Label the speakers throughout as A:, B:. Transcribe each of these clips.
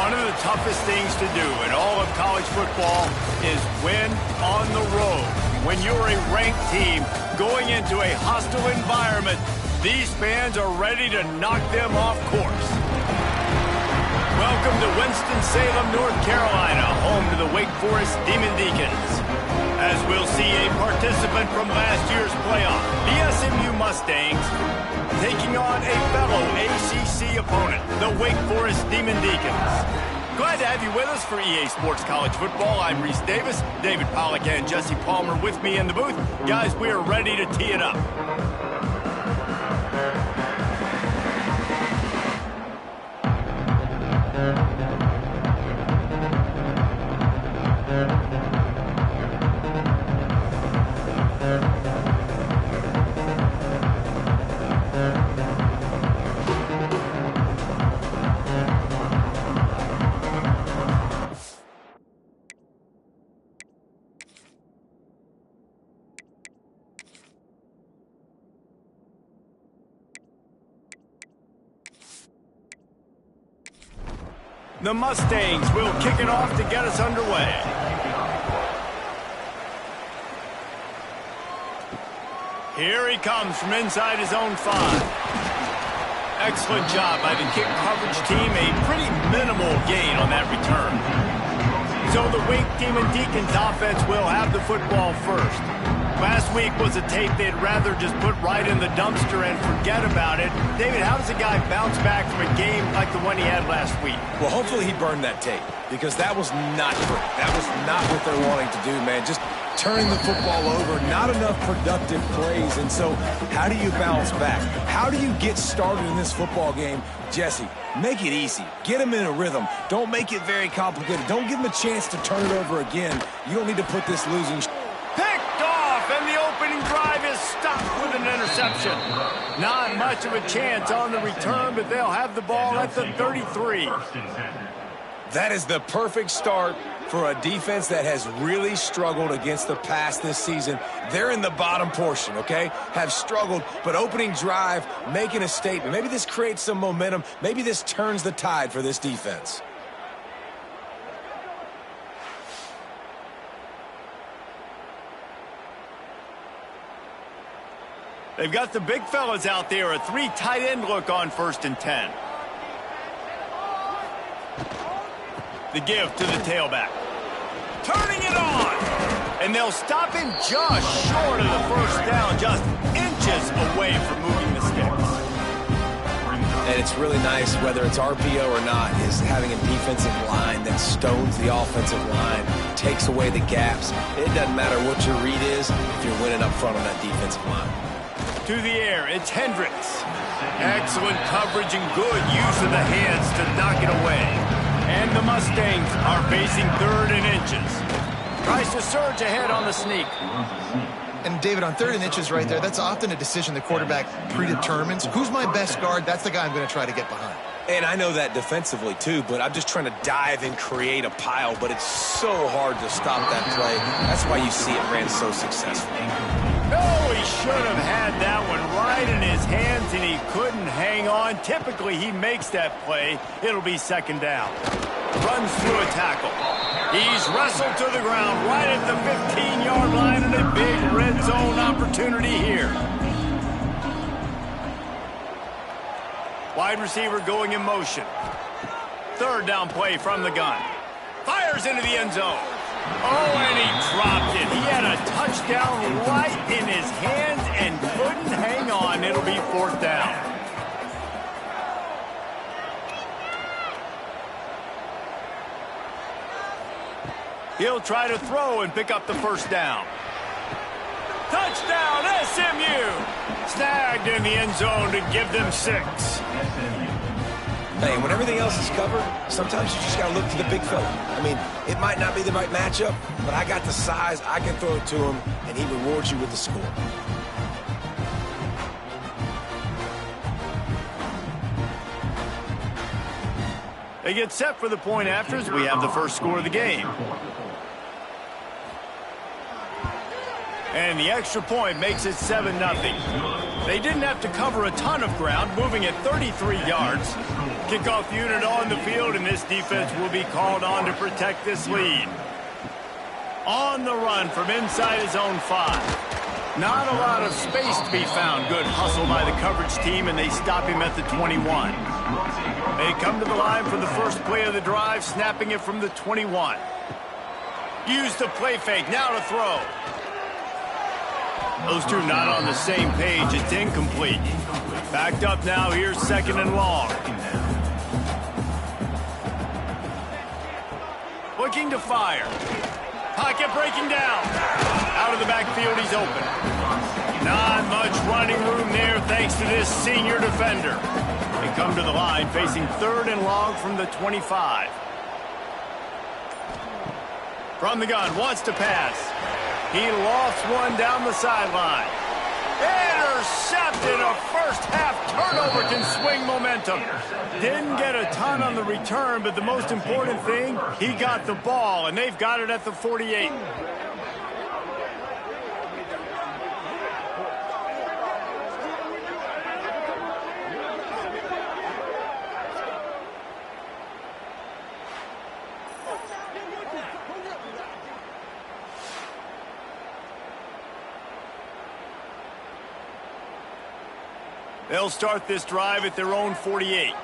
A: One of the toughest things to do in all of college football is win on the road. When you're a ranked team going into a hostile environment, these fans are ready to knock them off course. Welcome to Winston-Salem, North Carolina, home to the Wake Forest Demon Deacons. As we'll see a participant from last year's playoff, the SMU Mustangs, taking on a fellow ACC opponent, the Wake Forest Demon Deacons. Glad to have you with us for EA Sports College Football. I'm Reese Davis, David Pollack and Jesse Palmer with me in the booth. Guys, we are ready to tee it up. The Mustangs will kick it off to get us underway. Here he comes from inside his own 5. Excellent job by the kick coverage team. A pretty minimal gain on that return. So the Wake Demon Deacons offense will have the football first. Last week was a tape they'd rather just put right in the dumpster and forget about it. David, how does a guy bounce back from a game like the one he had last week?
B: Well, hopefully he burned that tape, because that was not great. That was not what they're wanting to do, man. Just turning the football over, not enough productive plays. And so how do you bounce back? How do you get started in this football game? Jesse, make it easy. Get him in a rhythm. Don't make it very complicated. Don't give him a chance to turn it over again. You don't need to put this losing...
A: Picked off, and the opening drive is stopped with an interception. Not much of a chance on the return, but they'll have the ball at the 33.
B: That is the perfect start for a defense that has really struggled against the pass this season. They're in the bottom portion, okay? Have struggled, but opening drive, making a statement. Maybe this creates some momentum. Maybe this turns the tide for this defense.
A: They've got the big fellas out there, a 3 tight end look on 1st and 10. The give to the tailback. Turning it on! And they'll stop him just short of the first down, just inches away from moving the sticks.
B: And it's really nice, whether it's RPO or not, is having a defensive line that stones the offensive line, takes away the gaps. It doesn't matter what your read is if you're winning up front on that defensive line.
A: To the air, it's Hendricks. Excellent coverage and good use of the hands to knock it away. And the Mustangs are facing 3rd and inches. Tries to surge ahead on the sneak.
C: And David, on 3rd and inches right there, that's often a decision the quarterback predetermines. Who's my best guard? That's the guy I'm going to try to get behind.
B: And I know that defensively too, but I'm just trying to dive and create a pile, but it's so hard to stop that play. That's why you see it ran so successfully.
A: No, he should have had that one right in his hands, and he couldn't hang on. Typically, he makes that play. It'll be 2nd down. Runs through a tackle. He's wrestled to the ground right at the 15-yard line, and a big red zone opportunity here. Wide receiver going in motion. 3rd down play from the gun. Fires into the end zone. Oh, and he dropped it. He had a touchdown right in his hands and couldn't hang on. It'll be 4th down. He'll try to throw and pick up the 1st down. Touchdown, SMU! Snagged in the end zone to give them 6.
B: Hey, when everything else is covered, sometimes you just got to look to the big fella. I mean, it might not be the right matchup, but I got the size, I can throw it to him, and he rewards you with the score.
A: They get set for the point afters. We have the first score of the game. And the extra point makes it 7-0. They didn't have to cover a ton of ground, moving at 33 yards. Kickoff unit on the field, and this defense will be called on to protect this lead. On the run from inside his own 5. Not a lot of space to be found. Good hustle by the coverage team, and they stop him at the 21. They come to the line for the first play of the drive, snapping it from the 21. Use the play fake, now to throw. Those two not on the same page. It's incomplete. Backed up now. Here's 2nd and long. Looking to fire. Pocket breaking down. Out of the backfield, he's open. Not much running room there thanks to this senior defender. They come to the line facing 3rd and long from the 25. From the gun, wants to pass. He lost one down the sideline. Intercepted. A first-half turnover can swing momentum. Didn't get a ton on the return, but the most important thing, he got the ball, and they've got it at the 48. They'll start this drive at their own 48.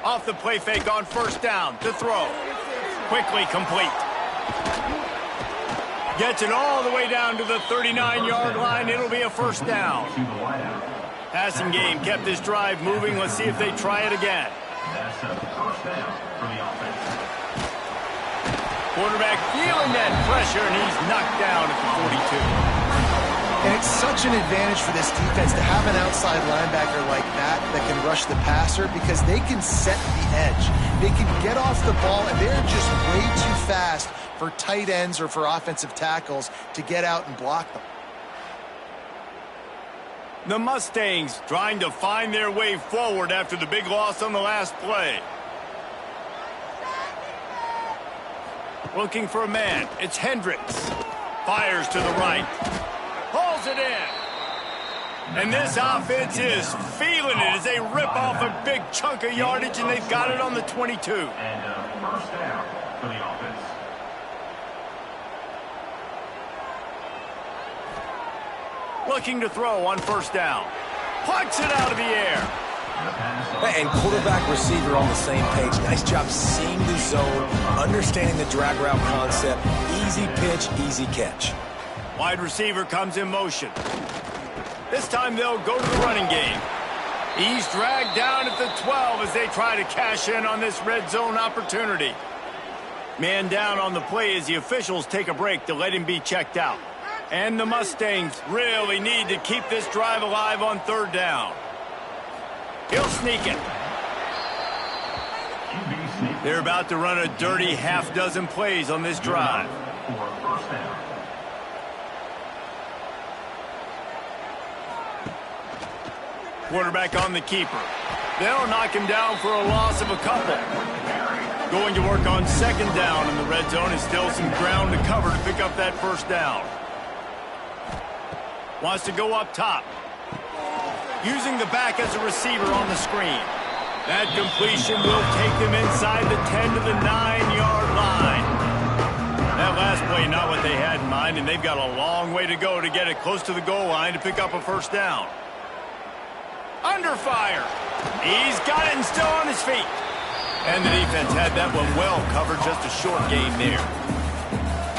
A: Off the play fake on 1st down to throw. Quickly complete. Gets it all the way down to the 39-yard line. It'll be a 1st down. Passing game kept this drive moving. Let's see if they try it again.
D: That's a 1st down for the offense.
A: Quarterback feeling that pressure, and he's knocked down at the 42.
C: And it's such an advantage for this defense to have an outside linebacker like that can rush the passer, because they can set the edge. They can get off the ball, and they're just way too fast for tight ends or for offensive tackles to get out and block them.
A: The Mustangs trying to find their way forward after the big loss on the last play. Looking for a man. It's Hendricks. Fires to the right. Pulls it in. And this offense is feeling it as they rip off a big chunk of yardage, and they've got it on the 22.
D: And 1st down for the offense.
A: Looking to throw on 1st down. Plucks it out of the air.
B: And quarterback receiver on the same page. Nice job seeing the zone, understanding the drag route concept. Easy pitch, easy catch.
A: Wide receiver comes in motion. This time they'll go to the running game. He's dragged down at the 12 as they try to cash in on this red zone opportunity. Man down on the play as the officials take a break to let him be checked out. And the Mustangs really need to keep this drive alive on 3rd down. He'll sneak it. They're about to run a dirty half-dozen plays on this drive. Quarterback on the keeper. They'll knock him down for a loss of a couple. Going to work on 2nd down in the red zone, and still some ground to cover to pick up that 1st down. Wants to go up top. Using the back as a receiver on the screen. That completion will take them inside the 10 to the 9-yard line. That last play, not what they had in mind, and they've got a long way to go to get it close to the goal line to pick up a 1st down. Under fire. He's got it and still on his feet. And the defense had that one well covered, just a short gain there.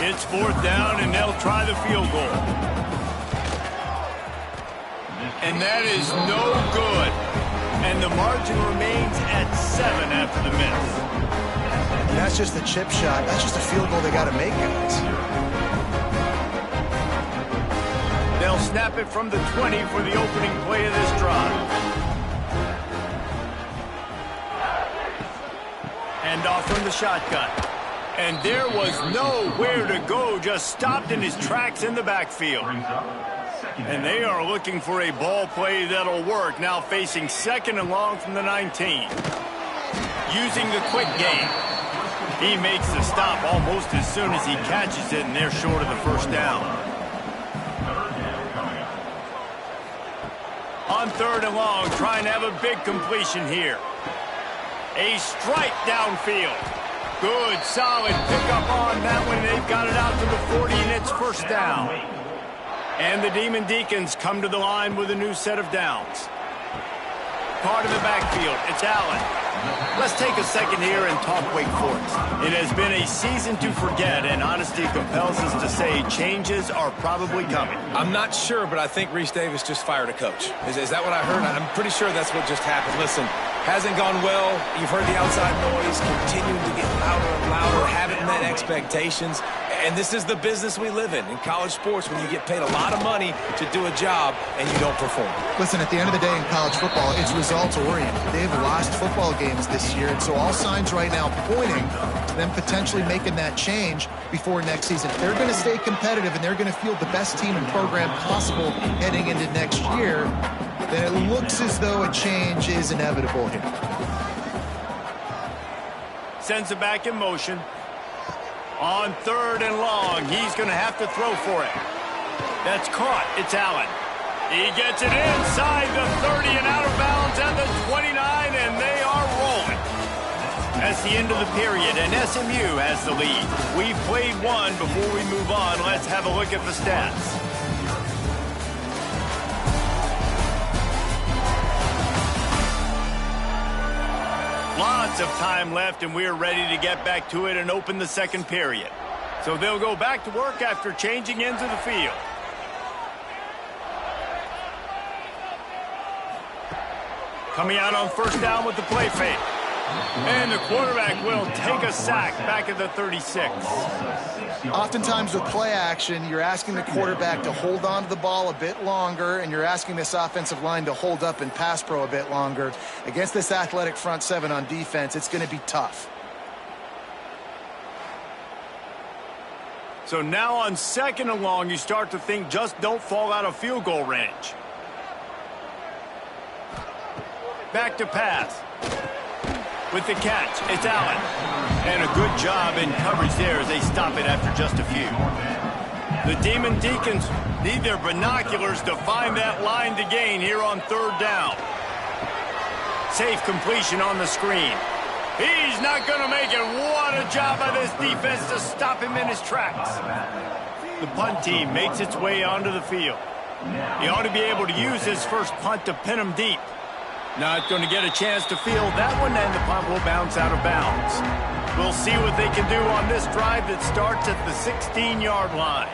A: It's 4th down, and they'll try the field goal. And that is no good. And the margin remains at 7 after the miss.
C: And that's just the chip shot. That's just a field goal they got to make, guys.
A: They'll snap it from the 20 for the opening play of this drive. And off from the shotgun. And there was nowhere to go, just stopped in his tracks in the backfield. And they are looking for a ball play that'll work, now facing 2nd and long from the 19. Using the quick game. He makes the stop almost as soon as he catches it, and they're short of the first down. On 3rd and long, trying to have a big completion here. A strike downfield. Good, solid pickup on that one. They've got it out to the 40, and it's first down. And the Demon Deacons come to the line with a new set of downs. Part of the backfield, it's Allen. Let's take a second here and talk Wake Forest. It has been a season to forget, and honesty compels us to say changes are probably coming.
B: I'm not sure, but I think Reese Davis just fired a coach. Is that what I heard? I'm pretty sure that's what just happened. Listen, hasn't gone well. You've heard the outside noise, continuing to get louder and louder, haven't met expectations. And this is the business we live in college sports, when you get paid a lot of money to do a job and you don't perform.
C: Listen, at the end of the day in college football, it's results-oriented. They've lost football games this year, and so all signs right now pointing to them potentially making that change before next season. If they're going to stay competitive and they're going to field the best team and program possible heading into next year, then it looks as though a change is inevitable here.
A: Sends it back in motion. On 3rd and long, he's going to have to throw for it. That's caught. It's Allen. He gets it inside the 30 and out of bounds at the 29, and they are rolling. That's the end of the period, and SMU has the lead. We've played one. Before we move on, let's have a look at the stats. Lots of time left, and we're ready to get back to it and open the second period. So they'll go back to work after changing into the field. Coming out on first down with the play fake. And the quarterback will take a sack back at the 36.
C: Oftentimes with play action, you're asking the quarterback to hold on to the ball a bit longer, and you're asking this offensive line to hold up in pass pro a bit longer. Against this athletic front seven on defense, it's going to be tough.
A: So now on 2nd and long, you start to think just don't fall out of field goal range. Back to pass. With the catch, it's Allen. And a good job in coverage there as they stop it after just a few. The Demon Deacons need their binoculars to find that line to gain here on 3rd down. Safe completion on the screen. He's not going to make it. What a job by this defense to stop him in his tracks. The punt team makes its way onto the field. He ought to be able to use his first punt to pin him deep. Not going to get a chance to field that one, and the punt will bounce out of bounds. We'll see what they can do on this drive that starts at the 16-yard line.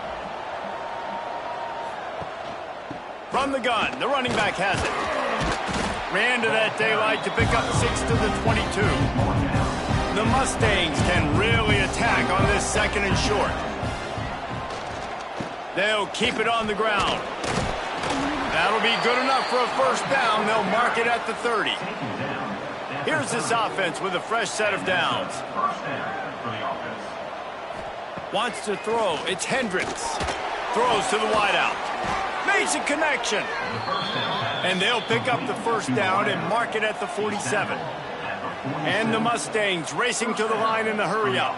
A: From the gun, the running back has it. Ran to that daylight to pick up 6 to the 22. The Mustangs can really attack on this 2nd and short. They'll keep it on the ground. That'll be good enough for a first down. They'll mark it at the 30. Here's this offense with a fresh set of downs. Wants to throw. It's Hendricks. Throws to the wideout. Makes a connection. And they'll pick up the first down and mark it at the 47. And the Mustangs racing to the line in the hurry up.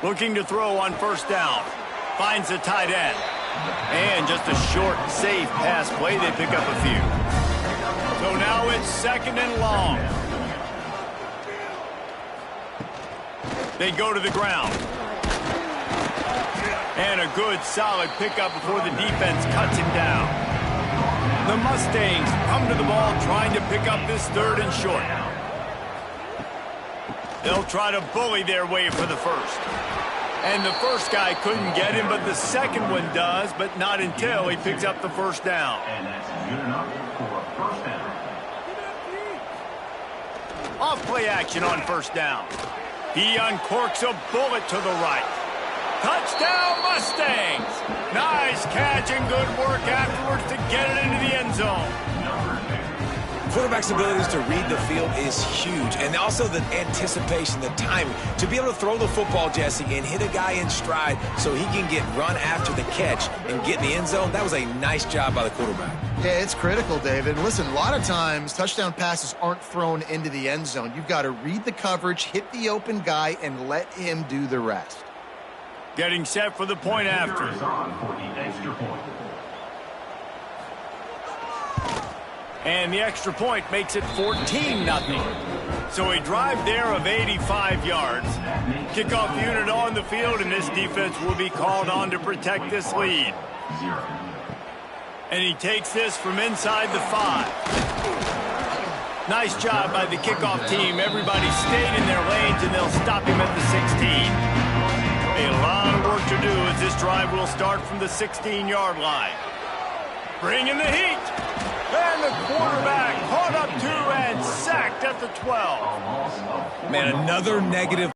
A: Looking to throw on first down. Finds the tight end. And just a short, safe pass play. They pick up a few. So now it's 2nd and long. They go to the ground. And a good, solid pickup before the defense cuts him down. The Mustangs come to the ball trying to pick up this 3rd and short. They'll try to bully their way for the first. And the first guy couldn't get him, but the second one does, but not until he picks up the first down.
D: And that's good enough for a first down.
A: Off play action on first down. He uncorks a bullet to the right. Touchdown, Mustangs! Nice catch and good work afterwards to get it into the end zone.
B: quarterback's abilities to read the field is huge, and also the anticipation, the timing. To be able to throw the football, Jesse, and hit a guy in stride so he can get run after the catch and get in the end zone, that was a nice job by the quarterback.
C: Yeah, it's critical, David. Listen, a lot of times touchdown passes aren't thrown into the end zone. You've got to read the coverage, hit the open guy, and let him do the rest.
A: Getting set for the point after. And the extra point makes it 14-0. So a drive there of 85 yards. Kickoff unit on the field, and this defense will be called on to protect this lead. And he takes this from inside the 5. Nice job by the kickoff team. Everybody stayed in their lanes, and they'll stop him at the 16. A lot of work to do as this drive will start from the 16-yard line. Bringing the heat. And the quarterback caught up to and sacked at the 12.
B: Man, another negative.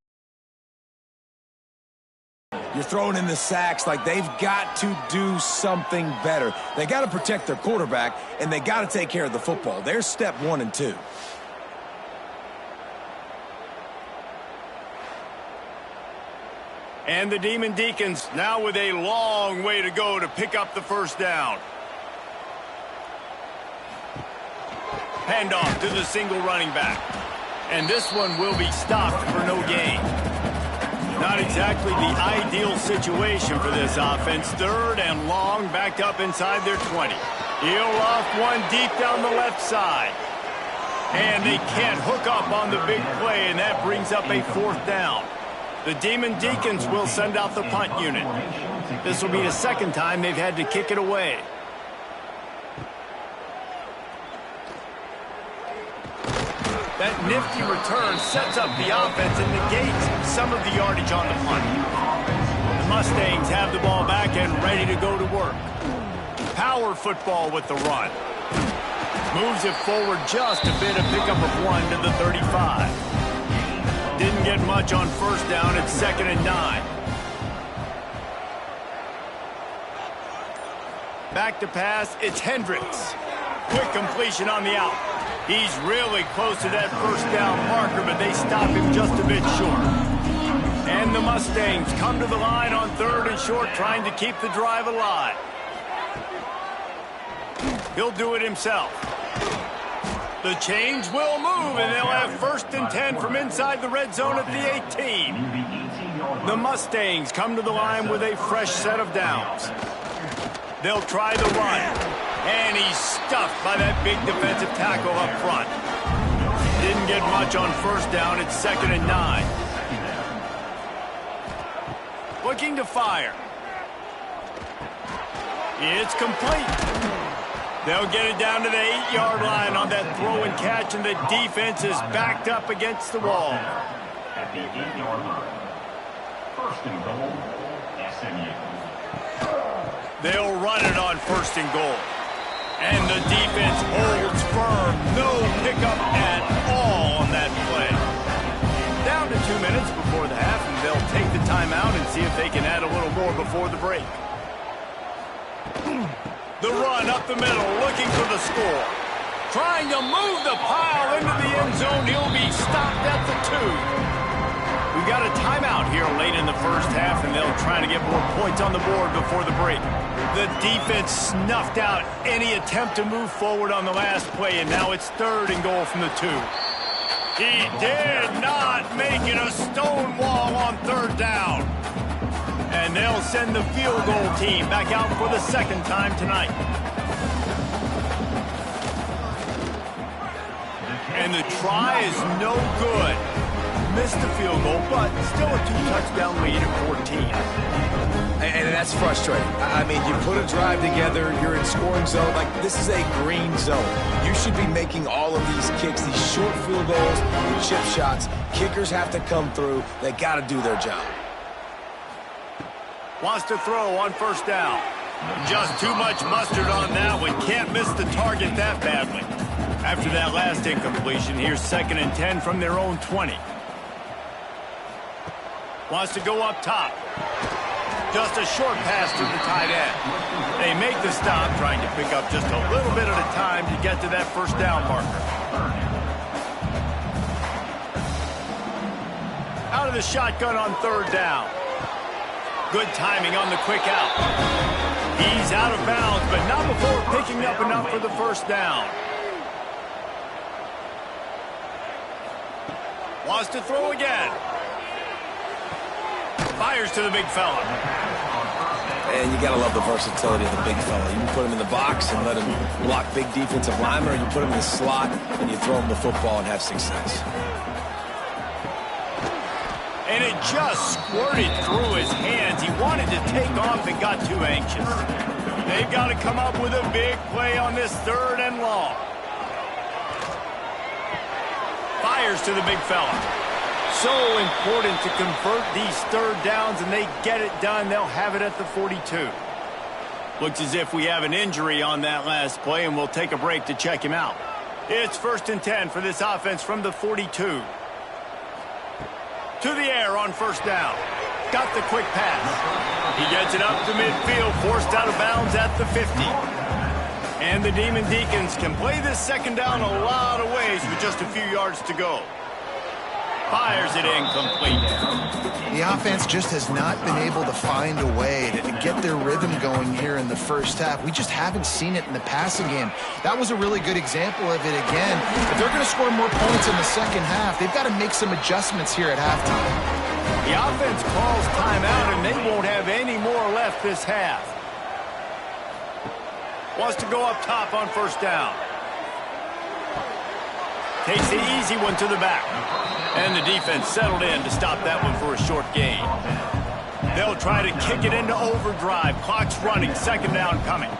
B: You're throwing in the sacks. Like, they've got to do something better. They got to protect their quarterback, and they got to take care of the football. There's step 1 and 2.
A: And the Demon Deacons now with a long way to go to pick up the first down. Handoff to the single running back. And this one will be stopped for no gain. Not exactly the ideal situation for this offense. 3rd and long, backed up inside their 20. He'll loft one deep down the left side. And they can't hook up on the big play, and that brings up a 4th down. The Demon Deacons will send out the punt unit. This will be the 2nd time they've had to kick it away. That nifty return sets up the offense and negates some of the yardage on the punt. The Mustangs have the ball back and ready to go to work. Power football with the run. Moves it forward just a bit, a pickup of 1 to the 35. Didn't get much on 1st down. It's 2nd and 9. Back to pass. It's Hendricks. Quick completion on the out. He's really close to that 1st down marker, but they stop him just a bit short. And the Mustangs come to the line on 3rd and short, trying to keep the drive alive. He'll do it himself. The change will move, and they'll have 1st and 10 from inside the red zone at the 18. The Mustangs come to the line with a fresh set of downs. They'll try the run, and he's stuffed by that big defensive tackle up front. Didn't get much on 1st down. It's 2nd and 9. Looking to fire. It's complete. They'll get it down to the 8-yard line on that throw and catch, and the defense is backed up against the wall.
D: At the 8-yard line. 1st and goal, SMU.
A: They'll run it on 1st and goal. And the defense holds firm. No pickup at all on that play. Down to 2 minutes before the half, and they'll take the timeout and see if they can add a little more before the break. The run up the middle, looking for the score. Trying to move the pile into the end zone. He'll be stopped at the 2. We've got a timeout here late in the 1st half, and they'll try to get more points on the board before the break. The defense snuffed out any attempt to move forward on the last play, and now it's 3rd and goal from the 2. He did not make it a stone wall on 3rd down. And they'll send the field goal team back out for the 2nd time tonight. And the try is no good. Missed the field goal, but still a 2-touchdown lead at 14.
B: And that's frustrating. I mean, you put a drive together, you're in scoring zone. Like, this is a green zone. You should be making all of these kicks, these short field goals, and chip shots. Kickers have to come through. They got to do their job.
A: Wants to throw on 1st down. Just too much mustard on that one. Can't miss the target that badly. After that last incompletion, here's 2nd and 10 from their own 20. Wants to go up top. Just a short pass to the tight end. They make the stop, trying to pick up just a little bit at a time to get to that first down marker. Out of the shotgun on third down. Good timing on the quick out. He's out of bounds, but not before picking up enough for the first down. Wants to throw again. Fires to the big fella.
B: And you got to love the versatility of the big fella. You can put him in the box and let him block big defensive linemen, or you put him in the slot and you throw him the football and have success.
A: And it just squirted through his hands. He wanted to take off and got too anxious. They've got to come up with a big play on this third and long. Fires to the big fella. So important to convert these third downs, and they get it done. They'll have it at the 42. Looks as if we have an injury on that last play, and we'll take a break to check him out. It's 1st and 10 for this offense from the 42. To the air on first down. Got the quick pass. He gets it up to midfield, forced out of bounds at the 50. And the Demon Deacons can play this second down a lot of ways with just a few yards to go. Fires it incomplete.
C: The offense just has not been able to find a way to get their rhythm going here in the first half. We just haven't seen it in the passing game. That was a really good example of it again. If they're going to score more points in the second half, they've got to make some adjustments here at halftime.
A: The offense calls timeout, and they won't have any more left this half. Wants to go up top on first down. Takes the easy one to the back. And the defense settled in to stop that one for a short gain. They'll try to kick it into overdrive. Clock's running. Second down coming.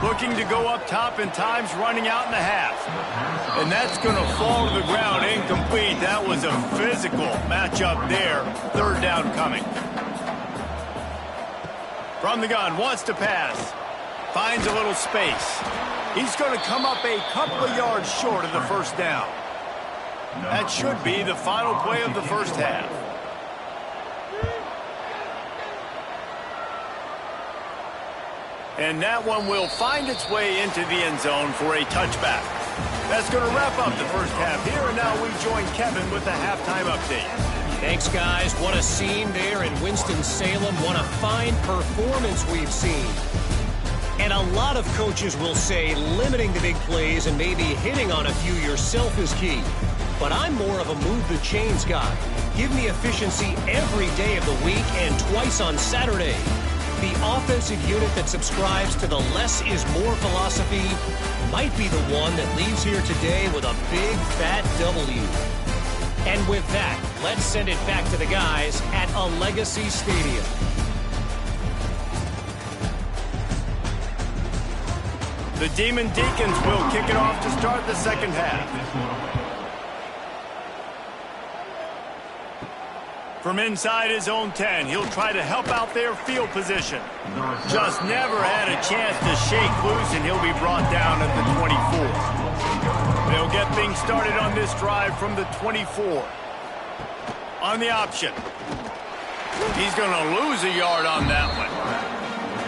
A: Looking to go up top, and time's running out in the half. And that's going to fall to the ground incomplete. That was a physical matchup there. Third down coming. From the gun, wants to pass. Finds a little space. He's going to come up a couple of yards short of the first down. That should be the final play of the first half. And that one will find its way into the end zone for a touchback. That's going to wrap up the first half here, and now we join Kevin with the halftime update.
E: Thanks, guys. What a scene there in Winston-Salem. What a fine performance we've seen. And a lot of coaches will say limiting the big plays and maybe hitting on a few yourself is key. But I'm more of a move the chains guy. Give me efficiency every day of the week and twice on Saturday. The offensive unit that subscribes to the less is more philosophy might be the one that leaves here today with a big fat W. And with that, let's send it back to the guys at a Legacy Stadium.
A: The Demon Deacons will kick it off to start the second half. From inside his own 10, he'll try to help out their field position. Just never had a chance to shake loose, and he'll be brought down at the 24. They'll get things started on this drive from the 24. On the option. He's going to lose a yard on that one.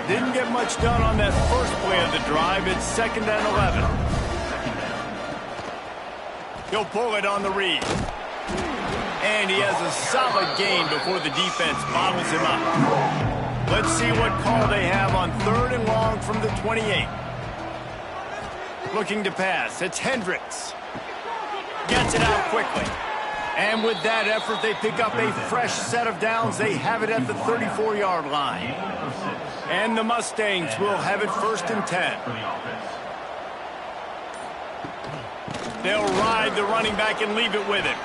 A: Didn't get much done on that first play of the drive. It's 2nd and 11. He'll pull it on the read. And he has a solid gain before the defense bottles him up. Let's see what call they have on 3rd and long from the 28. Looking to pass. It's Hendricks. Gets it out quickly. And with that effort, they pick up a fresh set of downs. They have it at the 34-yard line. And the Mustangs will have it 1st and 10. They'll ride the running back and leave it with him.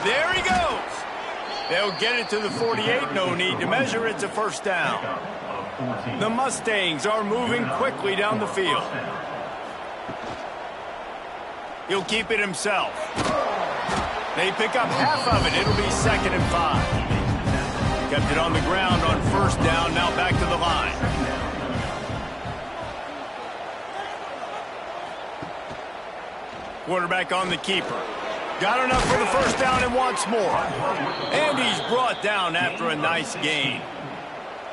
A: There he goes. They'll get it to the 48. No need to measure. It's a first down. The Mustangs are moving quickly down the field. He'll keep it himself. They pick up half of it. It'll be 2nd and 5. Kept it on the ground on first down. Now back to the line. Quarterback on the keeper. Got enough for the first down and wants more. And he's brought down after a nice gain.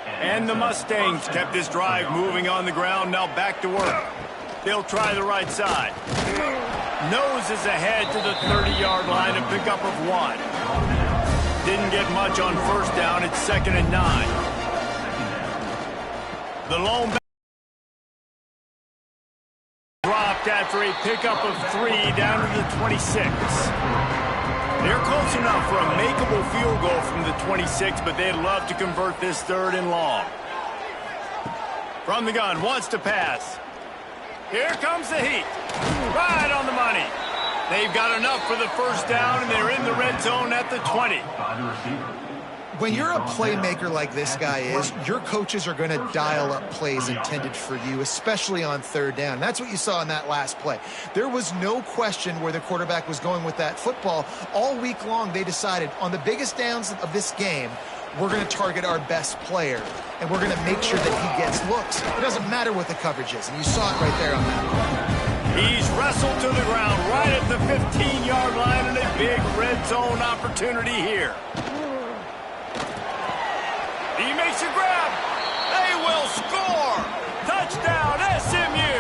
A: And the Mustangs kept this drive moving on the ground. Now back to work. They'll try the right side. Noses ahead to the 30-yard line, a pickup of 1. Didn't get much on first down. It's 2nd and 9. The lone back dropped after a pickup of 3 down to the 26. They're close enough for a makeable field goal from the 26, but they'd love to convert this 3rd and long. From the gun, wants to pass. Here comes the heat. Right on the money. They've got enough for the first down, and they're in the red zone at the 20.
C: When you're a playmaker like this guy is, your coaches are going to dial up plays intended for you, especially on 3rd down. That's what you saw in that last play. There was no question where the quarterback was going with that football. All week long, they decided on the biggest downs of this game, we're going to target our best player, and we're going to make sure that he gets looks. It doesn't matter what the coverage is, and you saw it right there on that play.
A: He's wrestled to the ground right at the 15-yard line, and a big red zone opportunity here. He makes a grab. They will score. Touchdown, SMU.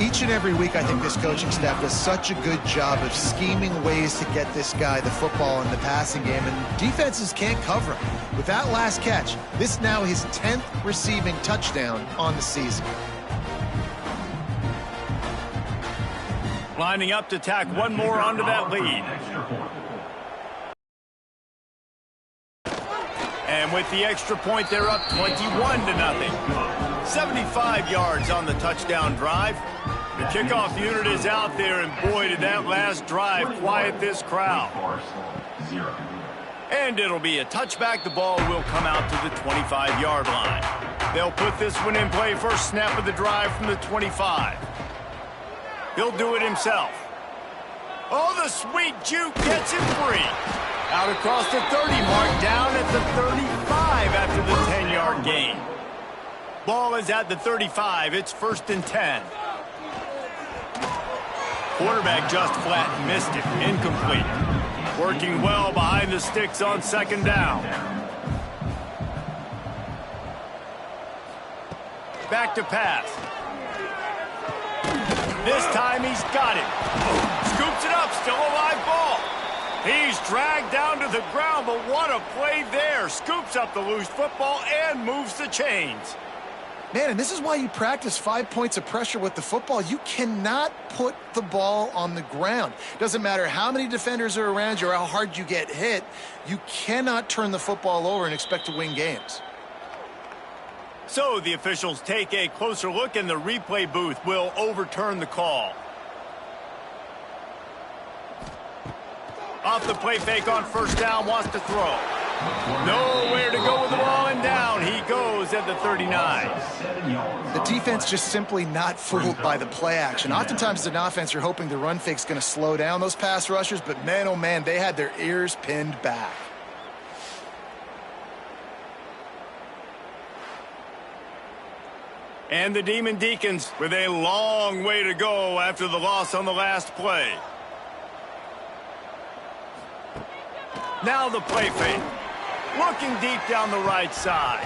C: Each and every week, I think this coaching staff does such a good job of scheming ways to get this guy the football in the passing game, and defenses can't cover him. With that last catch, this now his 10th receiving touchdown on the season.
A: Lining up to tack one more onto that lead. And with the extra point, they're up 21-0. 75 yards on the touchdown drive. The kickoff unit is out there, and boy, did that last drive quiet this crowd. And it'll be a touchback. The ball will come out to the 25-yard line. They'll put this one in play. First snap of the drive from the 25. He'll do it himself. Oh, the sweet juke gets him free. Out across the 30 mark, down at the 35 after the 10-yard gain. Ball is at the 35. It's 1st and 10. Quarterback just flat missed it. Incomplete. Working well behind the sticks on 2nd down. Back to pass. This time he's got it. Scoops it up, still a live ball. He's dragged down to the ground, but what a play there. Scoops up the loose football and moves the chains.
C: Man, and this is why you practice 5 points of pressure with the football. You cannot put the ball on the ground. Doesn't matter how many defenders are around you or how hard you get hit. You cannot turn the football over and expect to win games.
A: So the officials take a closer look, and the replay booth will overturn the call. Off the play fake on 1st down, wants to throw. Nowhere to go with the ball, and down he goes at the 39.
C: The defense just simply not fooled by the play action. Oftentimes as an offense, you're hoping the run fake's going to slow down those pass rushers, but man, oh man, they had their ears pinned back.
A: And the Demon Deacons with a long way to go after the loss on the last play. Now the play fake. Looking deep down the right side.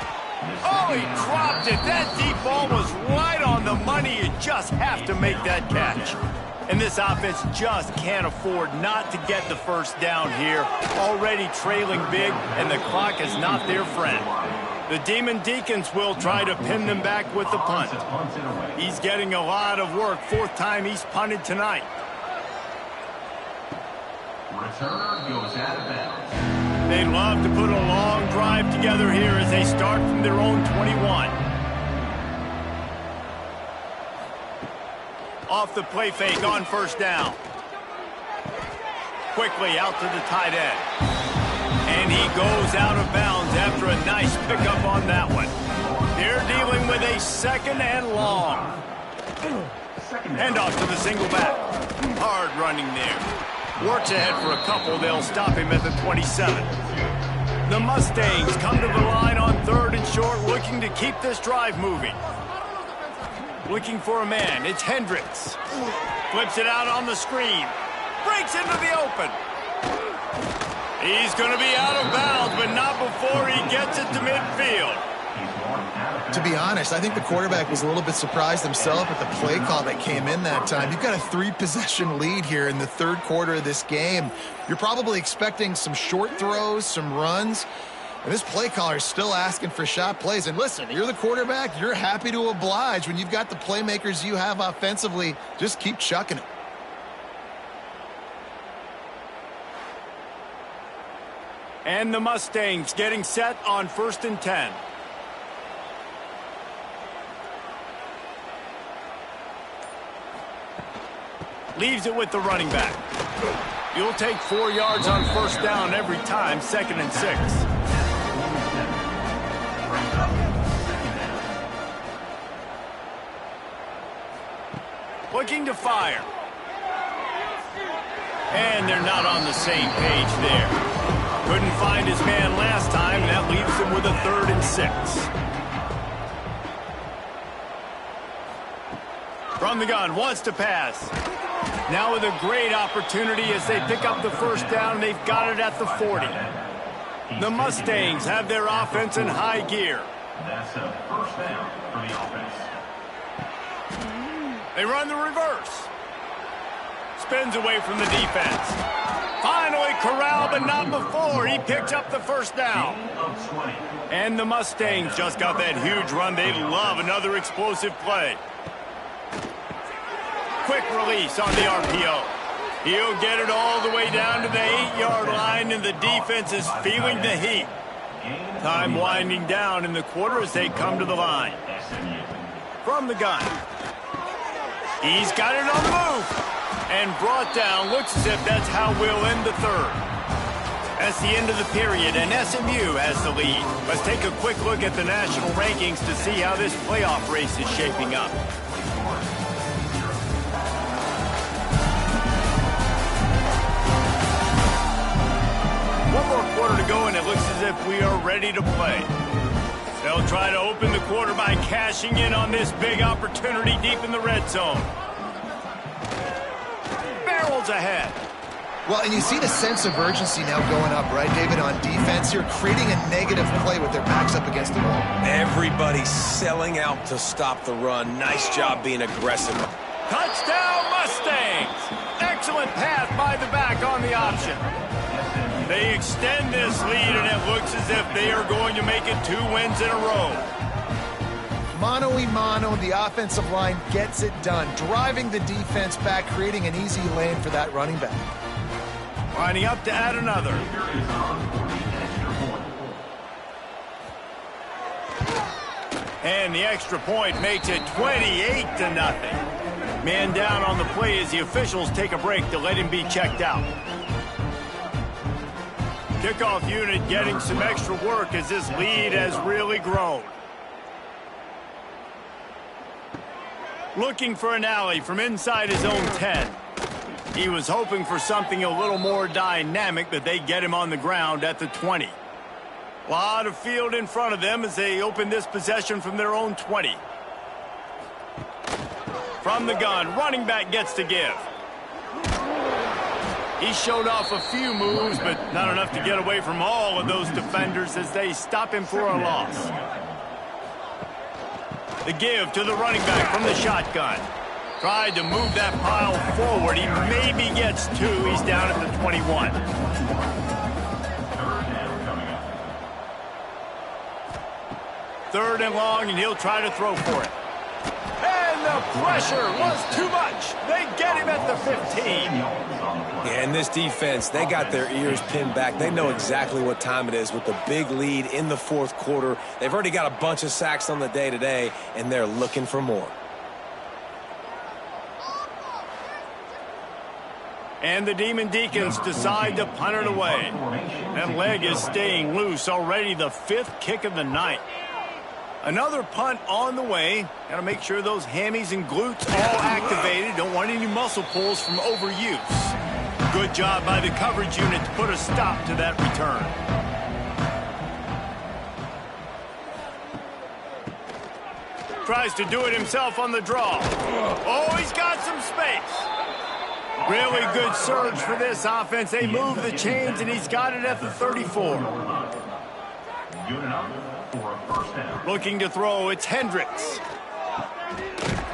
A: Oh, he dropped it. That deep ball was right on the money. You just have to make that catch. And this offense just can't afford not to get the first down here. Already trailing big, and the clock is not their friend. The Demon Deacons will try to pin them back with the punt. He's getting a lot of work. 4th time he's punted tonight.
D: Returner goes out of bounds.
A: They'd love to put a long drive together here as they start from their own 21. Off the play fake on 1st down. Quickly out to the tight end. And he goes out of bounds after a nice pickup on that one. They're dealing with a 2nd and long. Hand off to the single back. Hard running there. Works ahead for a couple. They'll stop him at the 27. The Mustangs come to the line on 3rd and short, looking to keep this drive moving. Looking for a man. It's Hendricks. Flips it out on the screen. Breaks into the open. He's going to be out of bounds, but not before he gets gets it to midfield.
C: To be honest, I think the quarterback was a little bit surprised himself at the play call that came in that time. You've got a 3-possession lead here in the third quarter of this game. You're probably expecting some short throws, some runs. And this play caller is still asking for shot plays. And listen, you're the quarterback. You're happy to oblige. When you've got the playmakers you have offensively, just keep chucking it.
A: And the Mustangs getting set on 1st and 10. Leaves it with the running back. You'll take 4 yards on 1st down every time, 2nd and 6. Looking to fire. And they're not on the same page there. Couldn't find his man last time, and that leaves him with a 3rd and 6. From the gun, wants to pass. Now with a great opportunity as they pick up the 1st down. They've got it at the 40. The Mustangs have their offense in high gear.
D: That's a 1st down for the offense.
A: They run the reverse. Spins away from the defense. Finally corralled, but not before. He picks up the 1st down. And the Mustangs just got that huge run. They love another explosive play. Quick release on the RPO. He'll get it all the way down to the 8-yard line, and the defense is feeling the heat. Time winding down in the quarter as they come to the line. From the gun. He's got it on the move. And brought down. Looks as if that's how we'll end the 3rd. That's the end of the period, and SMU has the lead. Let's take a quick look at the national rankings to see how this playoff race is shaping up. One more quarter to go, and it looks as if we are ready to play. They'll try to open the quarter by cashing in on this big opportunity deep in the red zone. Barrels ahead.
C: Well, and you see the sense of urgency now going up, right, David, on defense here, creating a negative play with their backs up against the wall.
B: Everybody's selling out to stop the run. Nice job being aggressive.
A: Touchdown, Mustangs! Excellent pass by the back on the option. They extend this lead, and it looks as if they are going to make it 2 wins in a row.
C: Mano-a-mano, the offensive line gets it done, driving the defense back, creating an easy lane for that running back.
A: Lining up to add another. And the extra point makes it 28-0. Man down on the play as the officials take a break to let him be checked out. Kickoff unit getting some extra work as this lead has really grown. Looking for an alley from inside his own 10. He was hoping for something a little more dynamic, but they get him on the ground at the 20. A lot of field in front of them as they open this possession from their own 20. From the gun, running back gets to give. He showed off a few moves, but not enough to get away from all of those defenders as they stop him for a loss. The give to the running back from the shotgun. Tried to move that pile forward. He maybe gets 2. He's down at the 21. Third and long, and he'll try to throw for it. And the pressure was too much. They get him at the 15.
B: Yeah, and this defense, they got their ears pinned back. They know exactly what time it is with the big lead in the 4th quarter. They've already got a bunch of sacks on the day today, and they're looking for more.
A: And the Demon Deacons decide to punt it away. That leg is staying loose. Already the 5th kick of the night. Another punt on the way. Got to make sure those hammies and glutes all activated. Don't want any muscle pulls from overuse. Good job by the coverage unit to put a stop to that return. Tries to do it himself on the draw. Oh, he's got some space. Really good surge for this offense. They move the chains, and he's got it at the 34.
D: Good enough for a first down.
A: Looking to throw, it's Hendricks.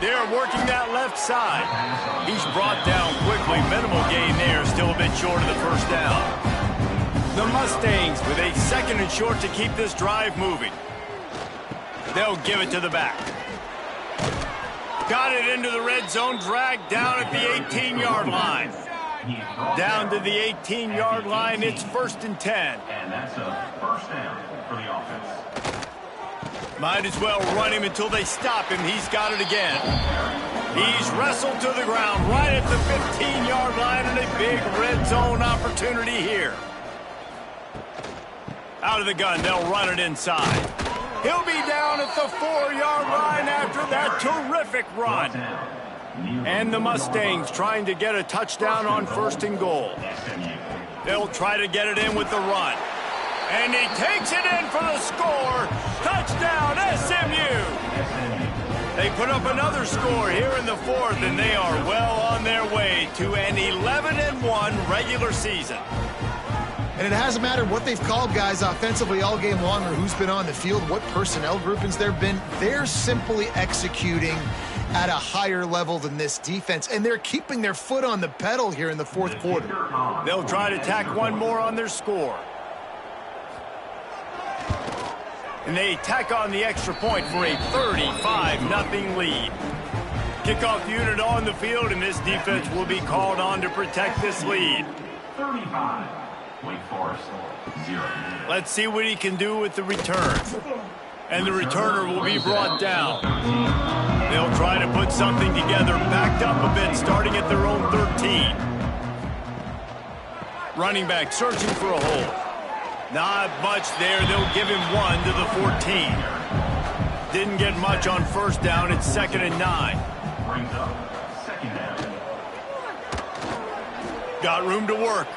A: They're working that left side. He's brought down quickly. Minimal gain there, still a bit short of the first down. The Mustangs with a 2nd and short to keep this drive moving. They'll give it to the back. Got it into the red zone, dragged down at the 18-yard line. Down to the 18-yard line, it's 1st and 10.
D: And that's a first down for the offense.
A: Might as well run him until they stop him. He's got it again. He's wrestled to the ground right at the 15-yard line, and a big red zone opportunity here. Out of the gun, they'll run it inside. He'll be down at the 4-yard line after that terrific run. And the Mustangs trying to get a touchdown on 1st and goal. They'll try to get it in with the run. And he takes it in for the score. Touchdown, SMU. They put up another score here in the 4th, and they are well on their way to an 11-1 regular season.
C: And it hasn't mattered what they've called guys offensively all game long or who's been on the field, what personnel groupings there have been. They're simply executing at a higher level than this defense, and they're keeping their foot on the pedal here in the 4th quarter.
A: They'll try to tack one more on their score. And they tack on the extra point for a 35-0 lead. Kickoff unit on the field, and this defense will be called on to protect this lead.
D: 35. Wake Forest, 0.
A: Let's see what he can do with the return. And the returner will be brought down. They'll try to put something together, backed up a bit, starting at their own 13. Running back searching for a hole. Not much there. They'll give him 1 to the 14. Didn't get much on 1st down. It's 2nd and 9.
D: Brings up 2nd down.
A: Got room to work.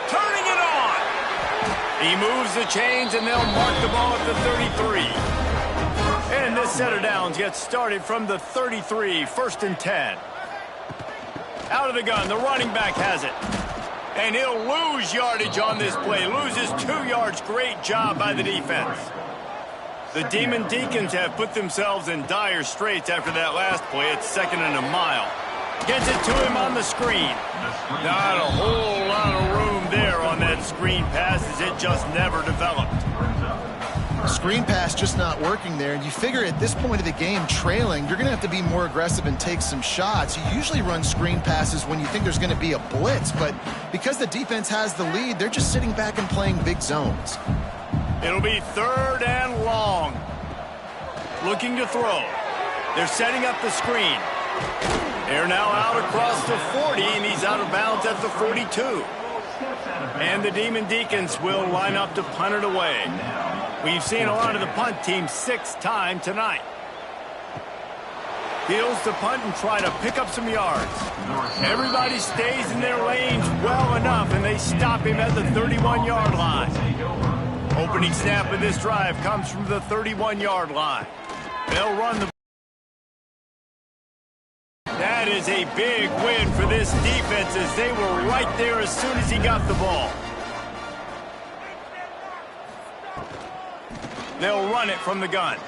A: Turning it on. He moves the chains, and they'll mark the ball at the 33. And this set of downs gets started from the 33, 1st and 10. Out of the gun, the running back has it. And he'll lose yardage on this play. Loses 2 yards. Great job by the defense. The Demon Deacons have put themselves in dire straits after that last play. It's 2nd and a mile. Gets it to him on the screen. Not a whole lot of room there on that screen pass, as it just never developed.
C: Screen pass just not working there, and you figure at this point of the game, trailing, you're going to have to be more aggressive and take some shots. You usually run screen passes when you think there's going to be a blitz, but because the defense has the lead, they're just sitting back and playing big zones.
A: It'll be 3rd and long. Looking to throw. They're setting up the screen. They're now out across the 40, and he's out of bounds at the 42. And the Demon Deacons will line up to punt it away. We've seen a lot of the punt team 6 times tonight. Fields to punt and try to pick up some yards. Everybody stays in their lanes well enough, and they stop him at the 31-yard line. Opening snap of this drive comes from the 31-yard line. They'll run the... That is a big win for this defense, as they were right there as soon as he got the ball. They'll run it from the gun.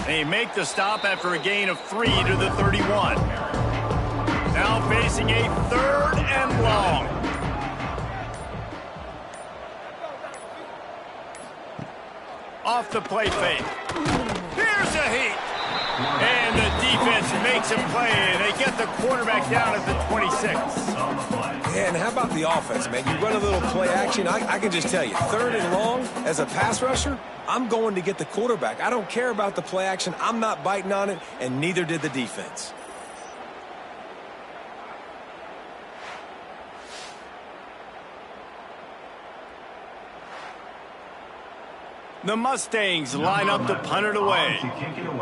A: They make the stop after a gain of 3 to the 31. Now facing a 3rd and long. Off the play fake. Here's a heat. And the defense makes a play, and they get the quarterback down at the 26.
B: Yeah, and how about the offense, man? You run a little play action. I can just tell you, 3rd and long, as a pass rusher, I'm going to get the quarterback. I don't care about the play action. I'm not biting on it, and neither did the defense.
A: The Mustangs line up to punt it away.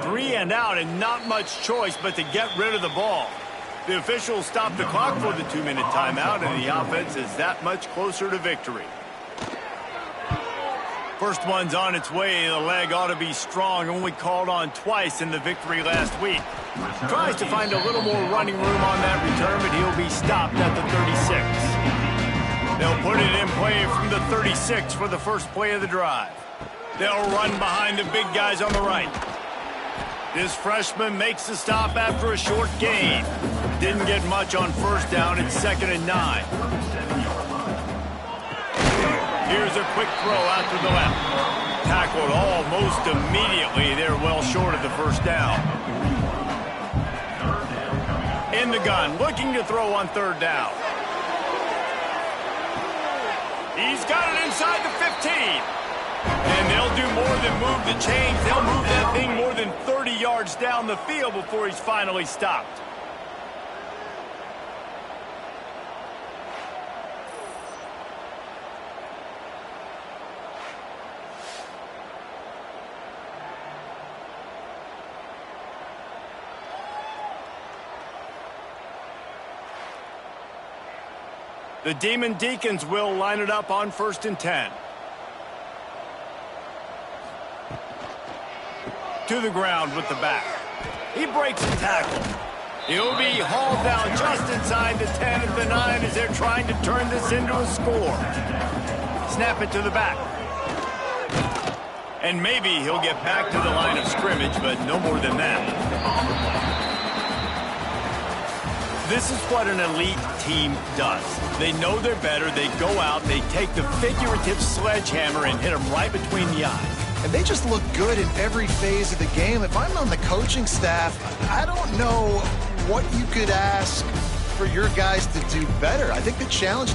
A: 3 and out, and not much choice but to get rid of the ball. The officials stop the clock for the 2-minute timeout, and the offense is that much closer to victory. First one's on its way. The leg ought to be strong. Only called on twice in the victory last week. Tries to find a little more running room on that return, but he'll be stopped at the 36. They'll put it in play from the 36 for the first play of the drive. They'll run behind the big guys on the right. This freshman makes the stop after a short gain. Didn't get much on first down. It's 2nd and 9. Here's a quick throw out to the left. Tackled almost immediately. They're well short of the first down. In the gun, looking to throw on 3rd down. He's got it inside the 15. And they'll do more than move the chains. They'll move that thing more than 30 yards down the field before he's finally stopped. The Demon Deacons will line it up on 1st and 10. To the ground with the back. He breaks a tackle. He'll be hauled down just inside the 10 at the 9 as they're trying to turn this into a score. Snap it to the back. And maybe he'll get back to the line of scrimmage, but no more than that. This is what an elite team does. They know they're better. They go out, they take the figurative sledgehammer and hit them right between the eyes.
C: And they just look good in every phase of the game. If I'm on the coaching staff, I don't know what you could ask for your guys to do better. I think the challenge